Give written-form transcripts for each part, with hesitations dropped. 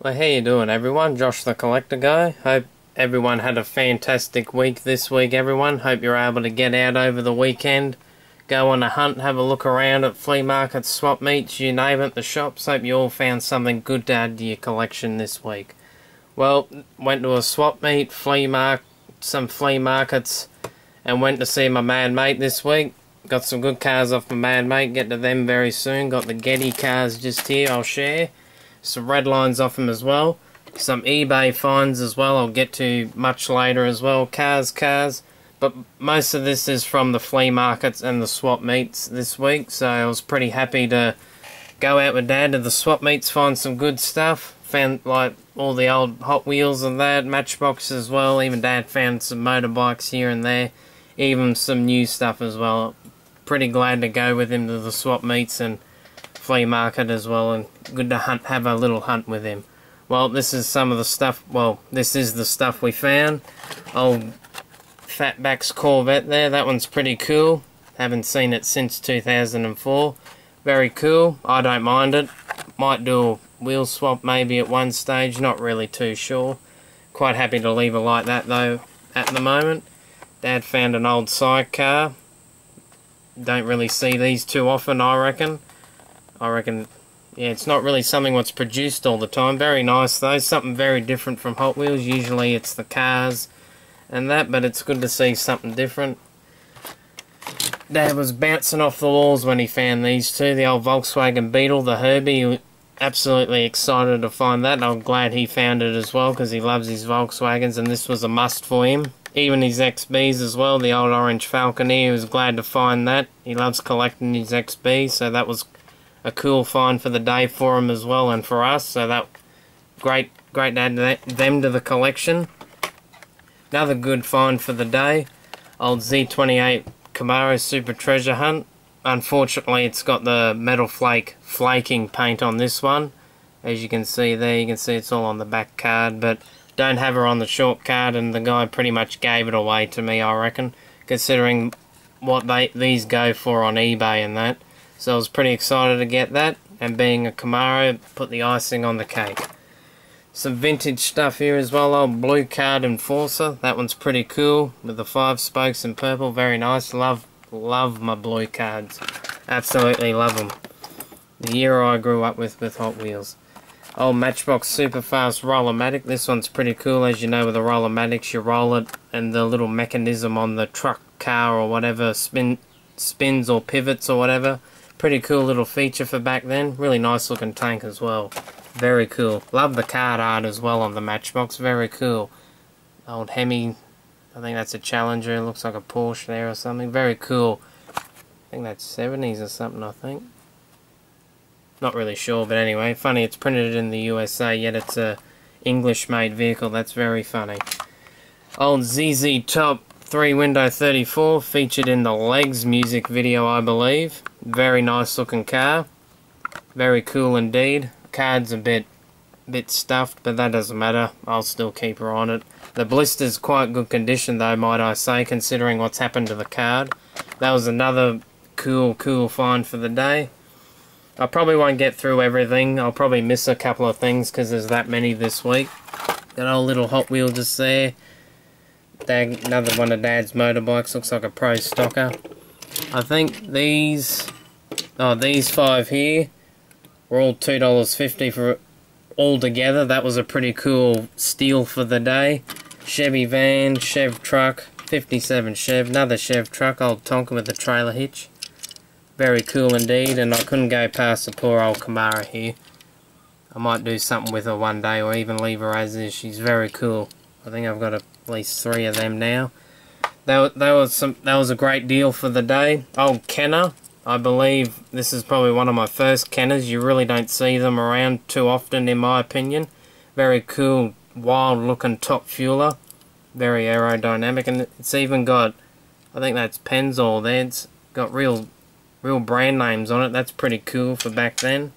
Well, how you doing, everyone? Josh the Collector Guy. Hope everyone had a fantastic week this week, everyone. Hope you're able to get out over the weekend, go on a hunt, have a look around at flea markets, swap meets, you name it, the shops. Hope you all found something good to add to your collection this week. Well, went to a swap meet, some flea markets, and went to see my mad mate this week. Got some good cars off my mad mate, get to them very soon. Got the Getty cars just here, I'll share. Some Redlines off him as well. Some eBay finds as well, I'll get to much later as well. Cars. But most of this is from the flea markets and the swap meets this week. So I was pretty happy to go out with Dad to the swap meets, find some good stuff. Found like all the old Hot Wheels and that, Matchbox as well. Even Dad found some motorbikes here and there. Even some new stuff as well. Pretty glad to go with him to the swap meets and flea market as well, and good to have a little hunt with him. Well, this is some of the stuff, this is the stuff we found. Old Fatback's Corvette there, that one's pretty cool. Haven't seen it since 2004. Very cool, I don't mind it. Might do a wheel swap maybe at one stage, not really too sure. Quite happy to leave it like that though at the moment. Dad found an old sidecar. Don't really see these too often, I reckon, yeah, it's not really something that's produced all the time. Very nice though, something very different from Hot Wheels. Usually it's the cars and that, but it's good to see something different. Dad was bouncing off the walls when he found these two. The old Volkswagen Beetle, the Herbie. He was absolutely excited to find that. I'm glad he found it as well, because he loves his Volkswagens, and this was a must for him. Even his XBs as well, the old orange Falconer, he was glad to find that. He loves collecting his XBs, so that was a cool find for the day for him as well, and for us, so that great to add them to the collection. Another good find for the day, old Z28 Camaro Super Treasure Hunt. Unfortunately, it's got the metal flaking paint on this one. As you can see there, you can see it's all on the back card, but don't have her on the short card, and the guy pretty much gave it away to me, I reckon, considering what these go for on eBay and that. So I was pretty excited to get that, and being a Camaro, put the icing on the cake. Some vintage stuff here as well, old blue card Enforcer. That one's pretty cool, with the 5 spokes in purple, very nice. Love my blue cards. Absolutely love them. The era I grew up with Hot Wheels. Old Matchbox Super Fast Roller-matic. This one's pretty cool. As you know, with the Roller-matics, you roll it and the little mechanism on the truck, car or whatever spins or pivots or whatever. Pretty cool little feature for back then. Really nice looking tank as well. Very cool. Love the card art as well on the Matchbox. Very cool. Old Hemi. I think that's a Challenger. Looks like a Porsche there or something. Very cool. I think that's 70s or something, I think. Not really sure, but anyway, funny it's printed in the USA, yet it's a English-made vehicle. That's very funny. Old ZZ Top 3-window 34, featured in the Legs music video, I believe. Very nice looking car. Very cool indeed. Card's a bit stuffed, but that doesn't matter. I'll still keep her on it. The blister's quite good condition though, might I say, considering what's happened to the card. That was another cool find for the day. I probably won't get through everything. I'll probably miss a couple of things because there's that many this week. That old little Hot Wheel just there. Another one of Dad's motorbikes. Looks like a Pro Stocker. I think these 5 here were all $2.50 for all together. That was a pretty cool steal for the day. Chevy van, Chev truck, 57 Chev, another Chev truck, old Tonka with the trailer hitch. Very cool indeed, and I couldn't go past the poor old Camaro here. I might do something with her one day, or even leave her as is. She's very cool. I think I've got at least 3 of them now. That was a great deal for the day. Old Kenner. I believe this is probably one of my first Kenners. You really don't see them around too often, in my opinion. Very cool, wild-looking top fueler. Very aerodynamic, and it's even got, I think that's Pennzoil there. It's got real brand names on it. That's pretty cool for back then.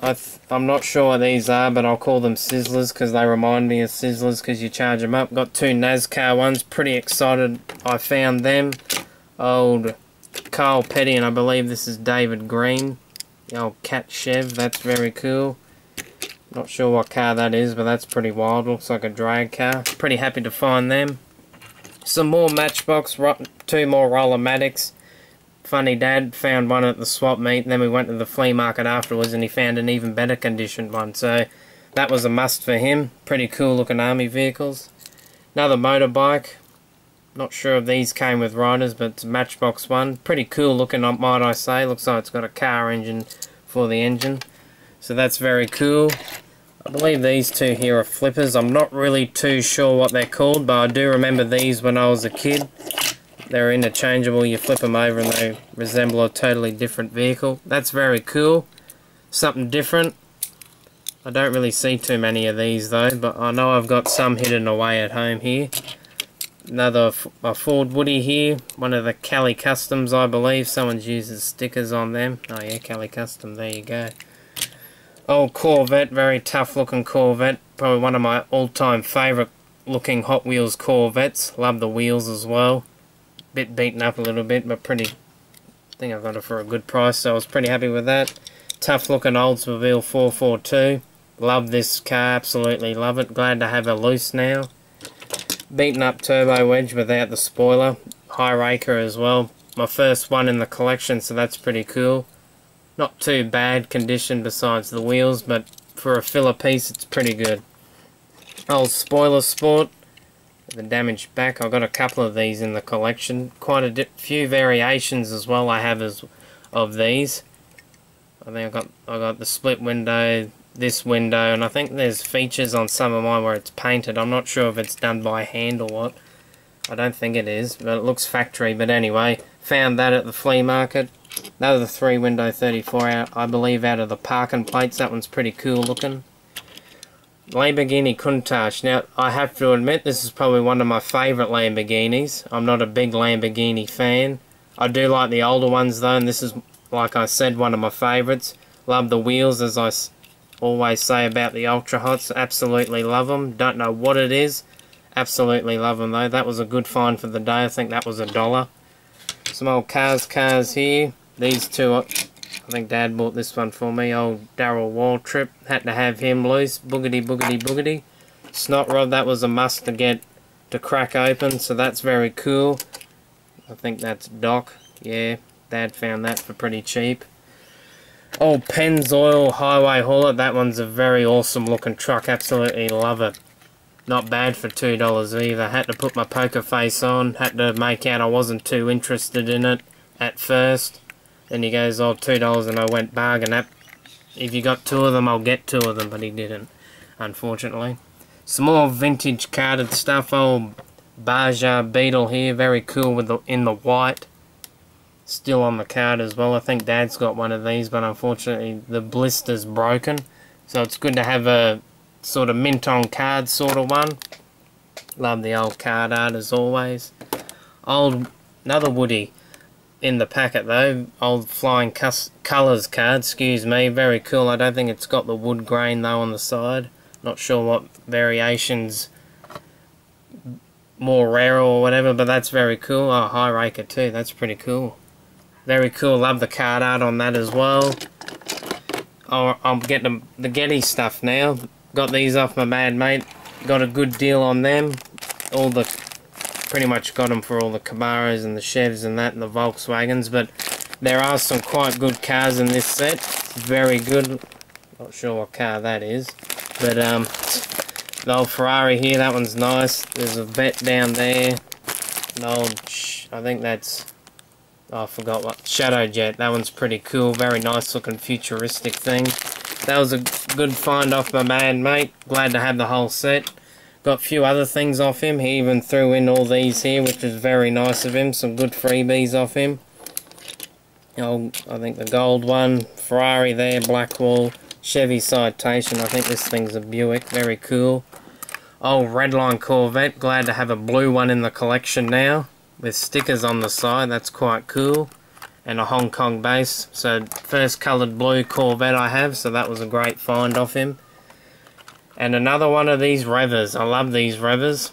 I'm not sure what these are, but I'll call them Sizzlers because they remind me of Sizzlers because you charge them up. Got 2 NASCAR ones. Pretty excited I found them. Old Kyle Petty, and I believe this is David Green. The old Cat Chev. That's very cool. Not sure what car that is, but that's pretty wild. Looks like a drag car. Pretty happy to find them. Some more Matchbox, 2 more Roller-Matics. Funny Dad found one at the swap meet, and then we went to the flea market afterwards and he found an even better conditioned one. So that was a must for him. Pretty cool looking army vehicles. Another motorbike. Not sure if these came with riders, but it's a Matchbox one. Pretty cool looking, might I say. Looks like it's got a car engine for the engine. So that's very cool. I believe these two here are flippers. I'm not really too sure what they're called, but I do remember these when I was a kid. They're interchangeable. You flip them over and they resemble a totally different vehicle. That's very cool. Something different. I don't really see too many of these though, but I know I've got some hidden away at home here. Another a Ford Woody here. One of the Cali Customs, I believe. Someone's uses stickers on them. Oh yeah, Cali Custom. There you go. Old Corvette, very tough looking Corvette. Probably one of my all-time favourite looking Hot Wheels Corvettes. Love the wheels as well. Bit beaten up a little bit, but pretty... I think I got it for a good price, so I was pretty happy with that. Tough looking Oldsmobile 442. Love this car, absolutely love it. Glad to have her loose now. Beaten up turbo wedge without the spoiler. High raker as well. My first one in the collection, so that's pretty cool. Not too bad condition besides the wheels, but for a filler piece it's pretty good. Old Spoiler Sport, the damaged back. I've got a couple of these in the collection. Quite a few variations as well I have of these. I think I got the split window, this window, and I think there's features on some of mine where it's painted. I'm not sure if it's done by hand or what. I don't think it is, but it looks factory. But anyway, found that at the flea market. Another 3-window 34 out, I believe, out of the parking plates. That one's pretty cool looking. Lamborghini Countach. Now, I have to admit, this is probably one of my favourite Lamborghinis. I'm not a big Lamborghini fan. I do like the older ones though, and this is, like I said, one of my favourites. Love the wheels, as I always say about the Ultra Hots. Absolutely love them. Don't know what it is. Absolutely love them though. That was a good find for the day. I think that was $1. Some old cars here. These two, I think Dad bought this one for me. Old Darrell Waltrip. Had to have him loose. Boogity, boogity, boogity. Snot rod, that was a must to get to crack open, so that's very cool. I think that's Doc. Yeah, Dad found that for pretty cheap. Old Pennzoil Highway Hauler. That one's a very awesome looking truck. Absolutely love it. Not bad for $2 either. Had to put my poker face on. Had to make out I wasn't too interested in it at first. Then he goes, oh, $2, and I went bargain. If you got 2 of them, I'll get 2 of them, but he didn't, unfortunately. Some more vintage carded stuff. Old Baja Beetle here, very cool with in the white. Still on the card as well. I think Dad's got one of these, but unfortunately the blister's broken. So it's good to have a sort of mint on card sort of one. Love the old card art as always. Another Woody in the packet though. Old Flying Colours card, excuse me. Very cool. I don't think it's got the wood grain though on the side. Not sure what variations more rare or whatever, but that's very cool. Oh, high raker too. That's pretty cool. Very cool. Love the card art on that as well. Oh, I'm getting the Getty stuff now. Got these off my bad mate. Got a good deal on them. Pretty much got them for all the Camaros and the Chevs and that and the Volkswagens, but there are some quite good cars in this set. It's very good. Not sure what car that is, but the old Ferrari here, that one's nice. There's a Vet down there. An old, I think that's, oh, I forgot what, Shadow Jet. That one's pretty cool. Very nice looking futuristic thing. That was a good find off my man mate. Glad to have the whole set. Got a few other things off him. He even threw in all these here, which is very nice of him. Some good freebies off him. I think the gold one, Ferrari there, Blackwall, Chevy Citation. I think this thing's a Buick. Very cool. Old Redline Corvette. Glad to have a blue one in the collection now, with stickers on the side. That's quite cool. And a Hong Kong base. So first coloured blue Corvette I have, so that was a great find off him. And another one of these Revers. I love these Revers.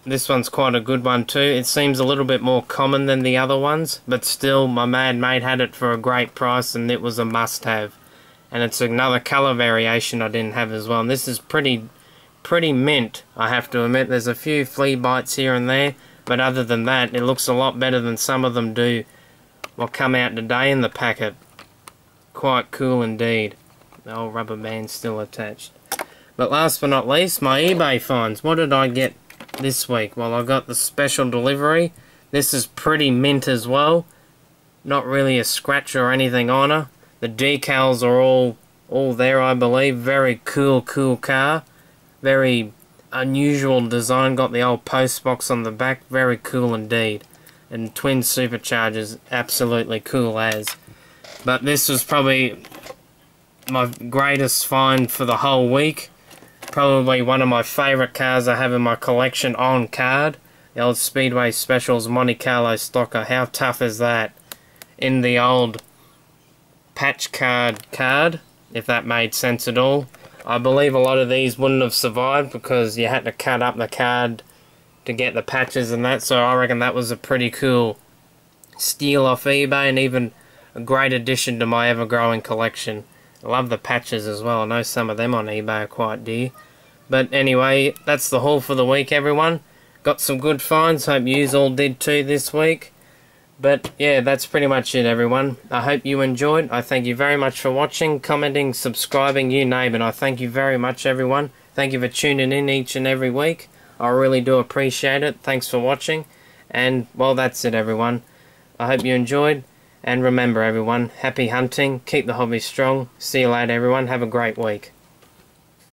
This one's quite a good one too. It seems a little bit more common than the other ones, but still my mad mate had it for a great price and it was a must have. and it's another colour variation I didn't have as well. And this is pretty mint, I have to admit. There's a few flea bites here and there, but other than that, it looks a lot better than some of them do what come out today in the packet. Quite cool indeed. The old rubber band's still attached. But last but not least, my eBay finds. What did I get this week? Well, I got the special delivery. This is pretty mint as well. Not really a scratch or anything on her. The decals are all there, I believe. Very cool car. Very unusual design. Got the old post box on the back. Very cool indeed. And twin superchargers. Absolutely cool as. But this was probably my greatest find for the whole week. Probably one of my favourite cars I have in my collection on card. The old Speedway Specials Monte Carlo Stocker. How tough is that? In the old patch card, if that made sense at all. I believe a lot of these wouldn't have survived because you had to cut up the card to get the patches and that, so I reckon that was a pretty cool steal off eBay and even a great addition to my ever-growing collection. I love the patches as well. I know some of them on eBay are quite dear. But anyway, that's the haul for the week, everyone. Got some good finds. Hope yous all did too this week. But yeah, that's pretty much it, everyone. I hope you enjoyed. I thank you very much for watching, commenting, subscribing, you name it. I thank you very much, everyone. Thank you for tuning in each and every week. I really do appreciate it. Thanks for watching. And, well, that's it, everyone. I hope you enjoyed. And remember, everyone, happy hunting. Keep the hobby strong. See you later, everyone. Have a great week.